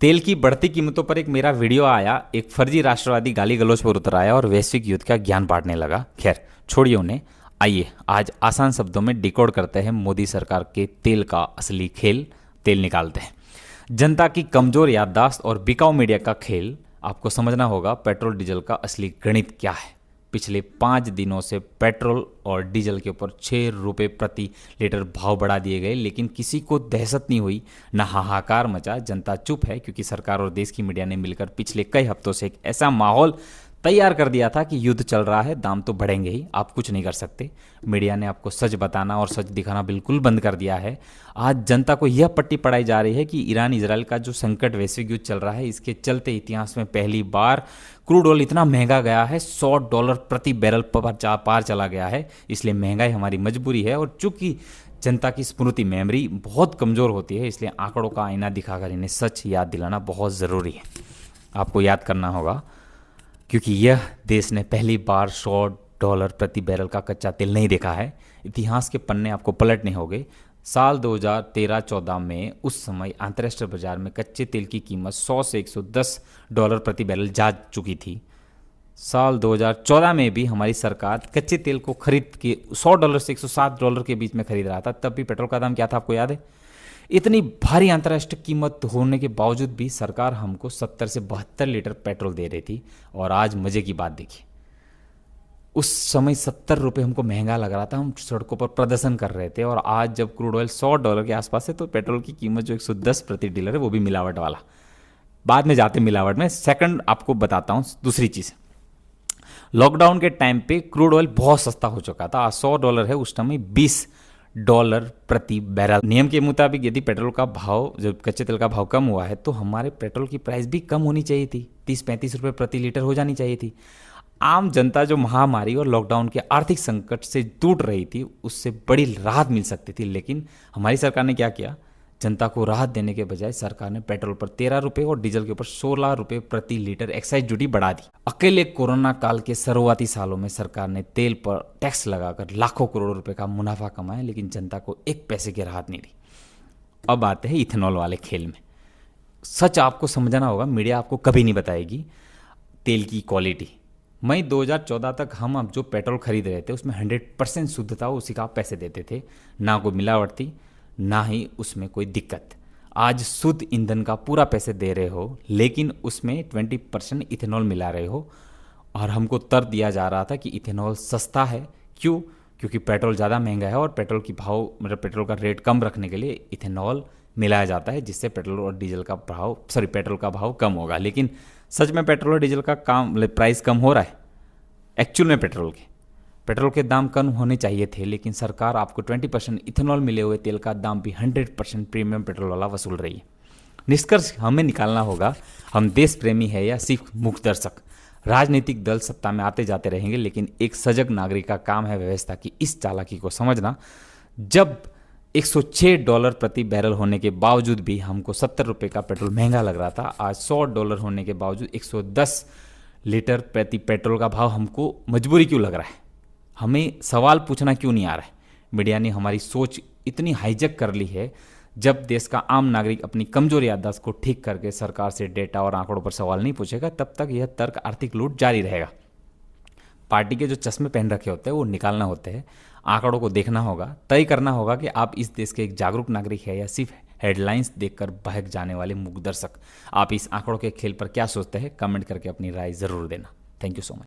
तेल की बढ़ती कीमतों पर एक मेरा वीडियो आया, एक फर्जी राष्ट्रवादी गाली गलौज पर उतर आया और वैश्विक युद्ध का ज्ञान बांटने लगा। खैर छोड़िए उन्हें। आइए आज आसान शब्दों में डिकोड करते हैं मोदी सरकार के तेल का असली खेल। तेल निकालते हैं। जनता की कमजोर याददाश्त और बिकाऊ मीडिया का खेल। आपको समझना होगा पेट्रोल डीजल का असली गणित क्या है। पिछले 5 दिनों से पेट्रोल और डीजल के ऊपर 6 रुपये प्रति लीटर भाव बढ़ा दिए गए, लेकिन किसी को दहशत नहीं हुई, न हाहाकार मचा। जनता चुप है क्योंकि सरकार और देश की मीडिया ने मिलकर पिछले कई हफ्तों से एक ऐसा माहौल तैयार कर दिया था कि युद्ध चल रहा है, दाम तो बढ़ेंगे ही, आप कुछ नहीं कर सकते। मीडिया ने आपको सच बताना और सच दिखाना बिल्कुल बंद कर दिया है। आज जनता को यह पट्टी पढ़ाई जा रही है कि ईरान इजराइल का जो संकट वैश्विक युद्ध चल रहा है, इसके चलते इतिहास में पहली बार क्रूड ऑयल इतना महंगा गया है, $100 प्रति बैरल पर पार चला गया है। इसलिए महंगाई हमारी मजबूरी है और चूंकि जनता की स्मृति मेमोरी बहुत कमज़ोर होती है, इसलिए आंकड़ों का आईना दिखाकर इन्हें सच याद दिलाना बहुत ज़रूरी है। आपको याद करना होगा क्योंकि यह देश ने पहली बार $100 प्रति बैरल का कच्चा तेल नहीं देखा है। इतिहास के पन्ने आपको पलटने होंगे। साल 2013-14 में उस समय अंतर्राष्ट्रीय बाजार में कच्चे तेल की कीमत $100 से $110 प्रति बैरल जा चुकी थी। साल 2014 में भी हमारी सरकार कच्चे तेल को खरीद के $100 से $107 के बीच में खरीद रहा था। तब भी पेट्रोल का दाम क्या था, आपको याद है? इतनी भारी अंतर्राष्ट्रीय कीमत होने के बावजूद भी सरकार हमको 70 से 72 लीटर पेट्रोल दे रही थी। और आज मजे की बात देखिए, उस समय 70 रुपये हमको महंगा लग रहा था, हम सड़कों पर प्रदर्शन कर रहे थे। और आज जब क्रूड ऑयल $100 के आसपास है तो पेट्रोल की कीमत जो 110 प्रति डीलर है, वो भी मिलावट वाला। बाद में जाते मिलावट में। सेकंड आपको बताता हूँ दूसरी चीज़। लॉकडाउन के टाइम पे क्रूड ऑयल बहुत सस्ता हो चुका था। आज $100 है, उस समय $20 प्रति बैरल। नियम के मुताबिक यदि पेट्रोल का भाव, जब कच्चे तेल का भाव कम हुआ है, तो हमारे पेट्रोल की प्राइस भी कम होनी चाहिए थी, 30-35 रुपये प्रति लीटर हो जानी चाहिए थी। आम जनता जो महामारी और लॉकडाउन के आर्थिक संकट से टूट रही थी, उससे बड़ी राहत मिल सकती थी। लेकिन हमारी सरकार ने क्या किया? जनता को राहत देने के बजाय सरकार ने पेट्रोल पर 13 रुपये और डीजल के ऊपर 16 रुपये प्रति लीटर एक्साइज ड्यूटी बढ़ा दी। अकेले कोरोना काल के शुरुआती सालों में सरकार ने तेल पर टैक्स लगाकर लाखों करोड़ रुपए का मुनाफा कमाया, लेकिन जनता को एक पैसे की राहत नहीं दी। अब आते हैं इथेनॉल वाले खेल में। सच आपको समझना होगा, मीडिया आपको कभी नहीं बताएगी तेल की क्वालिटी। मई 2014 तक हम अब जो पेट्रोल खरीद रहे थे उसमें 100% शुद्ध था, उसी का आप पैसे देते थे, ना कोई मिलावट थी, ना ही उसमें कोई दिक्कत। आज शुद्ध ईंधन का पूरा पैसे दे रहे हो, लेकिन उसमें 20% इथेनॉल मिला रहे हो। और हमको तर्क दिया जा रहा था कि इथेनॉल सस्ता है। क्यों? क्योंकि पेट्रोल ज़्यादा महंगा है और पेट्रोल की भाव, मतलब पेट्रोल का रेट कम रखने के लिए इथेनॉल मिलाया जाता है, जिससे पेट्रोल और डीजल का भाव, पेट्रोल का भाव कम होगा। लेकिन सच में पेट्रोल और डीजल का काम, मतलब प्राइस कम हो रहा है? एक्चुअल में पेट्रोल के दाम कम होने चाहिए थे, लेकिन सरकार आपको 20% इथेनॉल मिले हुए तेल का दाम भी 100% प्रीमियम पेट्रोल वाला वसूल रही है। निष्कर्ष हमें निकालना होगा, हम देश प्रेमी है या सिर्फ मूक दर्शक। राजनीतिक दल सत्ता में आते जाते रहेंगे, लेकिन एक सजग नागरिक का काम है व्यवस्था की इस चालाकी को समझना। जब $106 प्रति बैरल होने के बावजूद भी हमको 70 रुपये का पेट्रोल महंगा लग रहा था, आज $100 होने के बावजूद 110 लीटर प्रति पेट्रोल का भाव हमको मजबूरी क्यों लग रहा है? हमें सवाल पूछना क्यों नहीं आ रहा है? मीडिया ने हमारी सोच इतनी हाईजैक कर ली है। जब देश का आम नागरिक अपनी कमजोर याददाश्त को ठीक करके सरकार से डेटा और आंकड़ों पर सवाल नहीं पूछेगा, तब तक यह तर्क आर्थिक लूट जारी रहेगा। पार्टी के जो चश्मे पहन रखे होते हैं वो निकालना होते हैं, आंकड़ों को देखना होगा, तय करना होगा कि आप इस देश के एक जागरूक नागरिक है या सिर्फ हेडलाइंस देखकर बहक जाने वाले मूक दर्शक। आप इस आंकड़ों के खेल पर क्या सोचते हैं? कमेंट करके अपनी राय जरूर देना। Thank you so much.